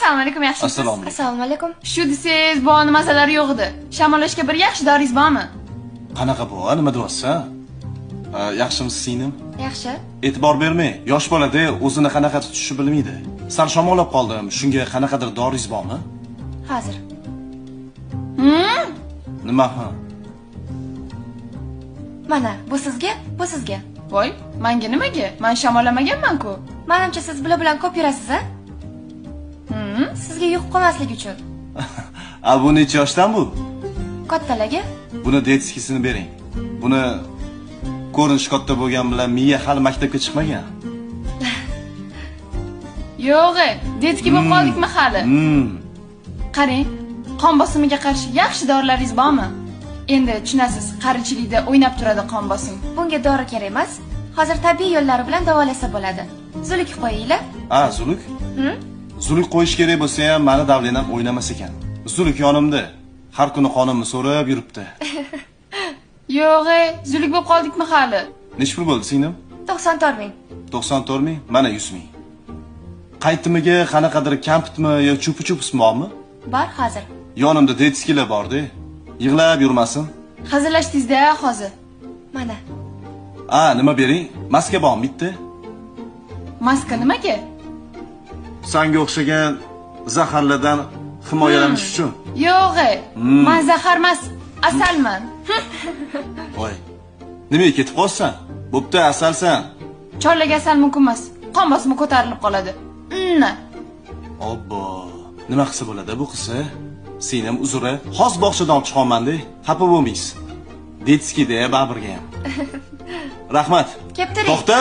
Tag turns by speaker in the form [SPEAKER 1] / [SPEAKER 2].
[SPEAKER 1] assalomu alaykum, yaxshimisiz?
[SPEAKER 2] Assalomu alaykum.
[SPEAKER 3] Assalomu alaykum.
[SPEAKER 1] Shu desangiz, bu nimasalar yo'q edi. Shamollashga bir yaxshi doringiz bormi?
[SPEAKER 2] Qanaqa bu? Nima deyapsan? Yaxshimisiz singlim?
[SPEAKER 3] Yaxshi.
[SPEAKER 2] E'tibor bermay, yosh bolada o'zini qanaqa tutishni bilmaydi. Sal shamollab qoldim. Shunga qanaqadir doringiz bormi?
[SPEAKER 3] Hozir.
[SPEAKER 2] Nima ha?
[SPEAKER 3] Mana, bu sizga, bu sizga.
[SPEAKER 1] Voy, menga nimaga? Men shamollamaganman-ku.
[SPEAKER 3] Menimcha siz bilan ko'p yurasiz, a? Sizga yuqib qolmaslik uchun.
[SPEAKER 2] Bu necha yoshdan bu?
[SPEAKER 3] Kattalarga?
[SPEAKER 2] Buni detskisini bering. Buni ko'rinish katta bo'lgan bilan miya hali maktabga chiqmagan.
[SPEAKER 1] Yo'q, detki bo'lib qoldikmi hali? Qarang, qon bosimiga qarshi yaxshi dorilaringiz bormi? Endi tushunasiz, qarichilikda o'ynab turadi qon bosim.
[SPEAKER 3] Bunga dori kerak emas. Hozir tabiiy yo'llari bilan davolasa bo'ladi. Zuluk qo'yinglar.
[SPEAKER 2] Zuluk? Zuluk qo'yish kerak bo'lsa ham, meni davlenam o'ynamas ekan. Zuluk yonimda. Har kuni qonimni so'rab yuribdi.
[SPEAKER 1] Yo'q, zuluk bo'lib qoldikmi hali?
[SPEAKER 2] Nech pul bo'ldi singlim?
[SPEAKER 3] 94 ming.
[SPEAKER 2] 94 ming, mana 100 ming. Qaytimiga qanaqadir kampitmi yo chupi-chupismi bormi?
[SPEAKER 3] Bor hozir.
[SPEAKER 2] Yonimda detskilar bor-da. Yig'lab yurmasin.
[SPEAKER 1] Hazillashdingiz-da hozir.
[SPEAKER 3] Mana.
[SPEAKER 2] Nima bering? Maska bormi bitta?
[SPEAKER 1] Maska nimaga?
[SPEAKER 2] Sanga o'xshagan zaharlardan himoyalanish uchun.
[SPEAKER 1] Yo'q, men zahar emas, asalman.
[SPEAKER 2] Voy. Nimaga ketib qolsan? Bo'pti, asalsan.
[SPEAKER 1] Chorlaga asal mumkin emas. Qon bosimi ko'tarilib qoladi.
[SPEAKER 2] Obbo. Nima qilsa bo'ladi bu qizsa? Singlim uzri, xos bog'chadan olib chiqolmanda, xafa bo'lmaysiz. Detskida baribirga ham. Rahmat.
[SPEAKER 3] Kep turing.
[SPEAKER 2] To'xta.